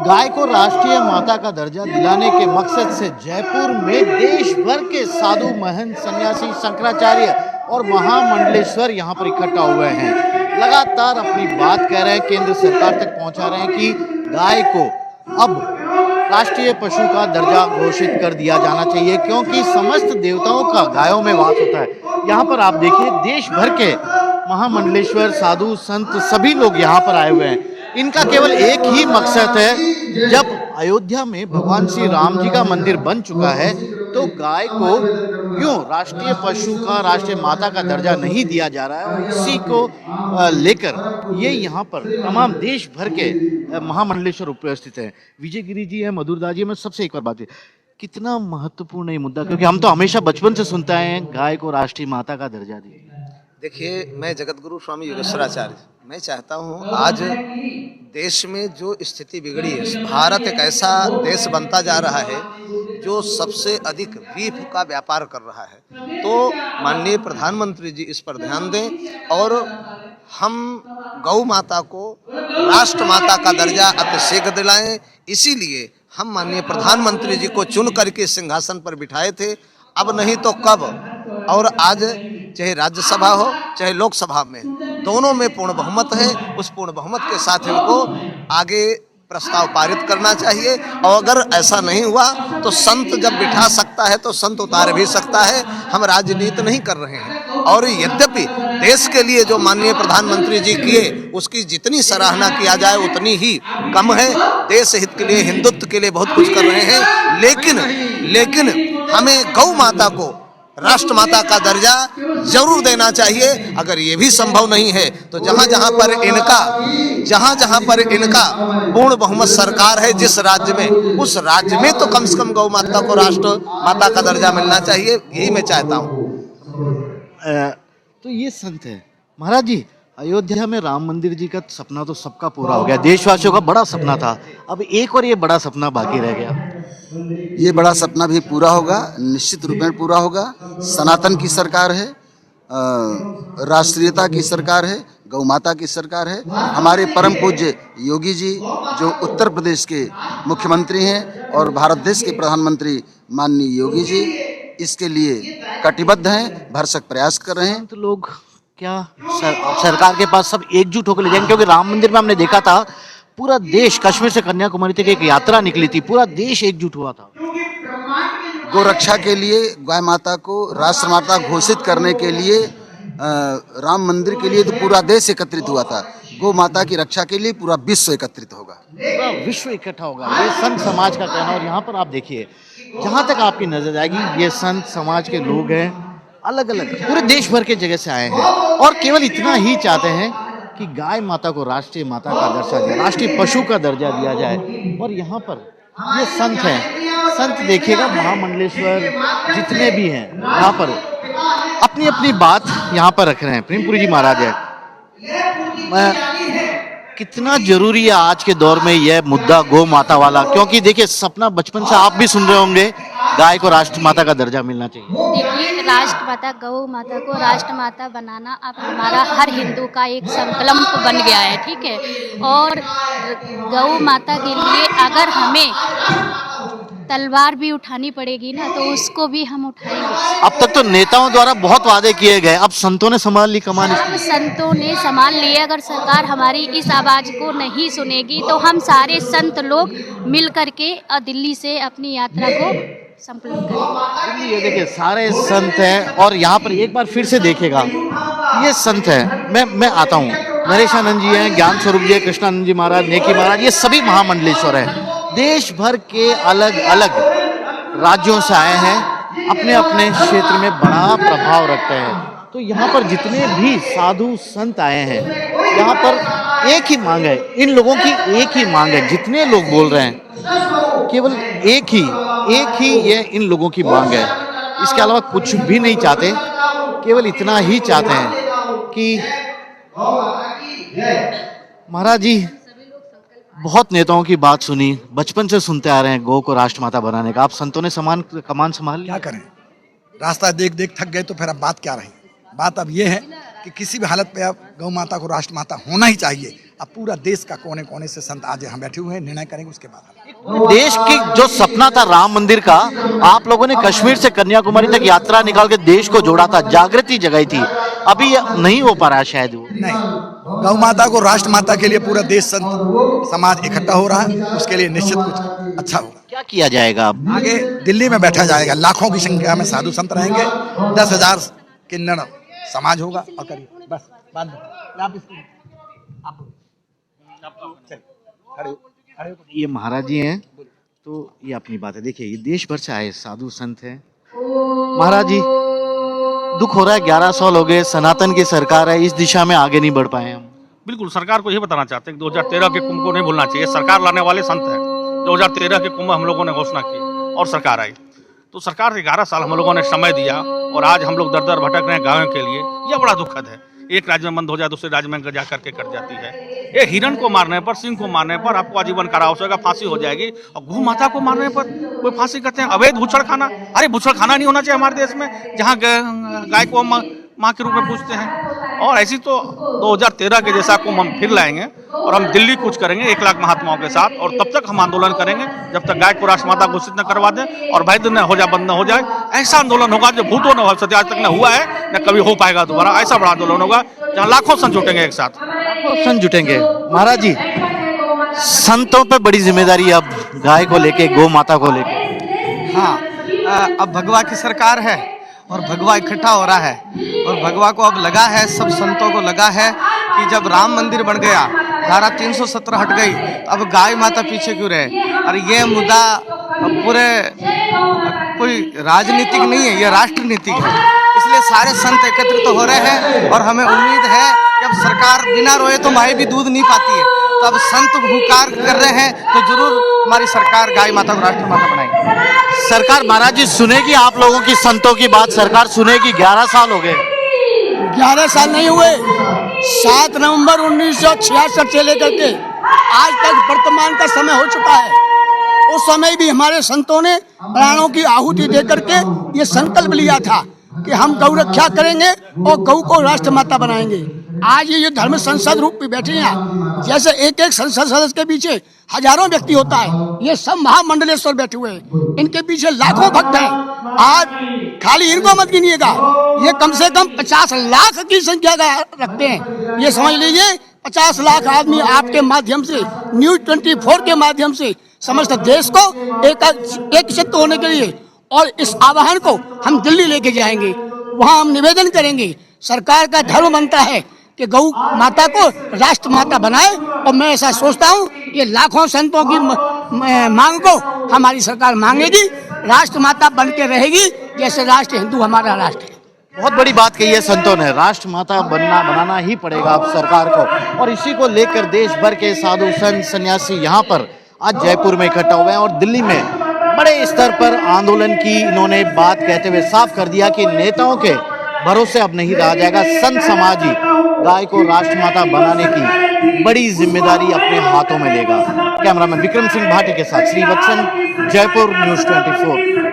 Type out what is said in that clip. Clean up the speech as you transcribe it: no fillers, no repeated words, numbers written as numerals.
गाय को राष्ट्रीय माता का दर्जा दिलाने के मकसद से जयपुर में देश भर के साधु, महंत, सन्यासी, शंकराचार्य और महामंडलेश्वर यहाँ पर इकट्ठा हुए हैं। लगातार अपनी बात कह रहे हैं, केंद्र सरकार तक पहुंचा रहे हैं कि गाय को अब राष्ट्रीय पशु का दर्जा घोषित कर दिया जाना चाहिए, क्योंकि समस्त देवताओं का गायों में वास होता है। यहाँ पर आप देखिए, देश भर के महामंडलेश्वर, साधु, संत सभी लोग यहाँ पर आए हुए हैं। इनका केवल एक ही मकसद है, जब अयोध्या में भगवान श्री राम जी का मंदिर बन चुका है तो गाय को क्यों राष्ट्रीय पशु का, राष्ट्रीय माता का दर्जा नहीं दिया जा रहा है। इसी को लेकर ये यहाँ पर तमाम देश भर के महामंडलेश्वर उपस्थित हैं। विजय गिरी जी है, मधुरदास जी। मैं सबसे एक बार बात है, कितना महत्वपूर्ण है ये मुद्दा, क्योंकि हम तो हमेशा बचपन से सुनते आए हैं गाय को राष्ट्रीय माता का दर्जा दिया। देखिए, मैं जगतगुरु स्वामी योगेश्वराचार्य, मैं चाहता हूँ आज देश में जो स्थिति बिगड़ी है, भारत एक ऐसा देश बनता जा रहा है जो सबसे अधिक बीफ का व्यापार कर रहा है। तो माननीय प्रधानमंत्री जी इस पर ध्यान दें और हम गौ माता को राष्ट्र माता का दर्जा अतिशीघ्र दिलाएं। इसीलिए हम माननीय प्रधानमंत्री जी को चुन करके सिंहासन पर बिठाए थे, अब नहीं तो कब। और आज चाहे राज्यसभा हो चाहे लोकसभा में, दोनों में पूर्ण बहुमत है। उस पूर्ण बहुमत के साथ इनको आगे प्रस्ताव पारित करना चाहिए। और अगर ऐसा नहीं हुआ तो संत जब बिठा सकता है तो संत उतार भी सकता है। हम राजनीति नहीं कर रहे हैं। और यद्यपि देश के लिए जो माननीय प्रधानमंत्री जी किए, उसकी जितनी सराहना किया जाए उतनी ही कम है। देश हित के लिए, हिंदुत्व के लिए बहुत कुछ कर रहे हैं, लेकिन हमें गौ माता को राष्ट्र माता का दर्जा जरूर देना चाहिए। अगर ये भी संभव नहीं है तो जहां जहां पर इनका पूर्ण बहुमत सरकार है, जिस राज्य में, उस राज्य में तो कम से कम गौ माता को राष्ट्र माता का दर्जा मिलना चाहिए। यही मैं चाहता हूँ। तो ये संत है महाराज जी, अयोध्या में राम मंदिर जी का सपना तो सबका पूरा हो गया, देशवासियों का बड़ा सपना था। अब एक और ये बड़ा सपना बाकी रह गया। ये बड़ा सपना भी पूरा होगा, निश्चित रूप में पूरा होगा। सनातन की सरकार है, राष्ट्रीयता की सरकार है, गौ माता की सरकार है। हमारे परम पूज्य योगी जी जो उत्तर प्रदेश के मुख्यमंत्री हैं और भारत देश के प्रधानमंत्री माननीय योगी जी इसके लिए कटिबद्ध हैं, भरसक प्रयास कर रहे हैं। तो लोग क्या सरकार के पास सब एकजुट होकर ले जाएंगे, क्योंकि राम मंदिर में हमने देखा था पूरा देश, कश्मीर से कन्याकुमारी तक एक यात्रा निकली थी, पूरा देश एकजुट हुआ था। गौ रक्षा के लिए, गाय माता को राष्ट्र माता घोषित करने के लिए, राम मंदिर के लिए तो पूरा देश एकत्रित हुआ था। गौ माता की रक्षा के लिए पूरा विश्व एकत्रित होगा, पूरा विश्व इकट्ठा होगा, ये संत समाज का कहना। और यहाँ पर आप देखिए, जहाँ तक आपकी नजर जाएगी, ये संत समाज के लोग हैं, अलग अलग पूरे देश भर के जगह से आए हैं और केवल इतना ही चाहते हैं कि गाय माता को राष्ट्रीय माता का दर्जा दिया, राष्ट्रीय पशु का दर्जा दिया जाए। और यहाँ पर ये संत हैं, संत देखिएगा, महामंडलेश्वर जितने भी हैं यहाँ पर अपनी अपनी बात यहाँ पर रख रहे हैं। प्रेमपुरी जी महाराज है, कितना जरूरी है आज के दौर में यह मुद्दा गौ माता वाला, क्योंकि देखिए सपना बचपन से आप भी सुन रहे होंगे, गाय को राष्ट्र माता का दर्जा मिलना चाहिए। देखिए, राष्ट्र माता, गौ माता को राष्ट्र माता बनाना अब हमारा हर हिंदू का एक संकल्प बन गया है, ठीक है। और गौ माता के लिए अगर हमें तलवार भी उठानी पड़ेगी ना, तो उसको भी हम उठाएंगे। अब तक तो नेताओं द्वारा बहुत वादे किए गए, अब संतों ने संभाल ली कमान। अब संतों ने संभाल लिए। अगर सरकार हमारी इस आवाज को नहीं सुनेगी तो हम सारे संत लोग मिल करके दिल्ली से अपनी यात्रा को संपन्न करेंगे। ये देखिए, सारे संत हैं और यहाँ पर एक बार फिर से देखिएगा, ये संत हैं। मैं आता हूँ, नरेशानंद जी हैं, ज्ञान स्वरूप जी है, कृष्णानंद जी महाराज, नेकी महाराज, ये सभी महामंडलेश्वर हैं। देश भर के अलग अलग राज्यों से आए हैं, अपने अपने क्षेत्र में बड़ा प्रभाव रखते हैं। तो यहाँ पर जितने भी साधु संत आए हैं, यहाँ पर एक ही मांग है, इन लोगों की एक ही मांग है। जितने लोग बोल रहे हैं, केवल एक ही ये इन लोगों की मांग है। इसके अलावा कुछ भी नहीं चाहते, केवल इतना ही चाहते हैं कि महाराज जी, बहुत नेताओं की बात सुनी, बचपन से सुनते आ रहे हैं गौ को राष्ट्रमाता बनाने का। आप संतों ने कमान संभाल क्या करें, रास्ता देख देख थक गए तो फिर अब बात क्या रही। बात अब ये है कि किसी भी हालत पे अब गौ माता को राष्ट्र माता होना ही चाहिए। अब पूरा देश का कोने कोने से संत आज यहाँ बैठे हुए हैं, निर्णय करेंगे उसके बाद। देश की जो सपना था राम मंदिर का, आप लोगों ने कश्मीर से कन्याकुमारी तक यात्रा निकाल के देश को जोड़ा था, जागृति जगाई थी, अभी नहीं हो पा रहा शायद वो। नहीं, गौ माता को राष्ट्र माता के लिए पूरा देश संत समाज इकट्ठा हो रहा है, उसके लिए निश्चित कुछ अच्छा होगा। क्या किया जाएगा अब? आगे दिल्ली में बैठा जाएगा, लाखों की संख्या में साधु संत रहेंगे, 10,000 किन्नर समाज होगा और करिए बस बात ये महाराज जी हैं, तो ये अपनी बात है। देखिए ये देश भर से आए साधु संत हैं। महाराज जी, दुख हो रहा है, 11 साल हो गए, सनातन की सरकार है, इस दिशा में आगे नहीं बढ़ पाए हम। बिल्कुल, सरकार को ये बताना चाहते हैं कि 2013 के कुंभ को नहीं भूलना चाहिए। सरकार लाने वाले संत हैं। 2013 के कुंभ हम लोगों ने घोषणा की और सरकार आई, तो सरकार से 11 साल हम लोगों ने समय दिया और आज हम लोग दर दर भटक रहे हैं गाँव के लिए। यह बड़ा दुखद है। एक राज्य में बंद हो जाए, दूसरे राज्य में जा करके कट जाती है। ये हिरण को मारने पर, सिंह को मारने पर आपको आजीवन कारावास होगा, फांसी हो जाएगी। और गौ माता को मारने पर कोई फांसी करते हैं। अवैध भूछड़खाना, अरे भूछड़खाना नहीं होना चाहिए हमारे देश में, जहाँ गाय को माँ के रूप में पूजते हैं। और ऐसी तो 2013 के जैसा कुंभ हम फिर लाएंगे और हम दिल्ली कूच करेंगे 1 लाख महात्माओं के साथ। और तब तक हम आंदोलन करेंगे जब तक गाय को राष्ट्रमाता घोषित न करवा दें और वैध न हो जाए, बंद न हो जाए। ऐसा आंदोलन होगा जो भूतों न हो सके, आज तक न हुआ है न कभी हो पाएगा दोबारा। ऐसा बड़ा आंदोलन होगा जहाँ लाखों संत जुटेंगे एक साथ। संत जुटेंगे। महाराज जी, संतों पे बड़ी जिम्मेदारी अब गाय को लेके, गौ माता को लेके। हाँ, अब भगवा की सरकार है और भगवा इकट्ठा हो रहा है और भगवा को अब लगा है, सब संतों को लगा है कि जब राम मंदिर बन गया, धारा 317 हट गई, तो अब गाय माता पीछे क्यों रहे। और ये मुद्दा पूरे कोई राजनीतिक नहीं है, ये राष्ट्रनीतिक है। इसलिए सारे संत एकत्रित हो रहे हैं और हमें उम्मीद है कि अब सरकार बिना रोए तो माई भी दूध नहीं पाती है। तो अब संत हुंकार कर रहे हैं तो जरूर हमारी सरकार गाय माता को राष्ट्र माता बनाएगी। सरकार महाराज जी सुनेगी आप लोगों की, संतों की बात सरकार सुनेगी? 11 साल हो गए। 11 साल नहीं हुए, 7 नवंबर 1966 से लेकर के आज तक वर्तमान का समय हो चुका है। उस समय भी हमारे संतों ने प्राणों की आहुति देकर के ये संकल्प लिया था कि हम गौ रक्षा करेंगे और गौ को राष्ट्र माता बनाएंगे। आज ये धर्म संसद रूप में बैठे हैं, जैसे एक एक संसद सदस्य के पीछे हजारों व्यक्ति होता है, ये सब महामंडलेश्वर बैठे हुए हैं, इनके पीछे लाखों भक्त हैं। आज खाली इनको मत गिनिएगा, ये कम से कम 50 लाख की संख्या का रखते हैं। ये समझ लीजिए 50 लाख आदमी आपके माध्यम से, न्यूज 24 के माध्यम से समस्त देश को एक चित्त होने के लिए, और इस आह्वान को हम दिल्ली लेके जाएंगे। वहाँ हम निवेदन करेंगे, सरकार का धर्म बनता है कि गौ माता को राष्ट्र माता बनाए। और मैं ऐसा सोचता हूँ कि लाखों संतों की मांग को हमारी सरकार मांगेगी, राष्ट्र माता बन के रहेगी, जैसे राष्ट्र हिंदू हमारा राष्ट्र है। बहुत बड़ी बात कही है संतों ने, राष्ट्र माता बनाना ही पड़ेगा अब सरकार को। और इसी को लेकर देश भर के साधु संत सन्यासी यहाँ पर आज जयपुर में इकट्ठा हुए हैं और दिल्ली में बड़े स्तर पर आंदोलन की इन्होंने बात कहते हुए साफ कर दिया कि नेताओं के भरोसे अब नहीं रहा जाएगा। संत समाज ही गाय को राष्ट्रमाता बनाने की बड़ी जिम्मेदारी अपने हाथों में लेगा। कैमरामैन विक्रम सिंह भाटी के साथ श्रीवत्सन, जयपुर, न्यूज़ 24।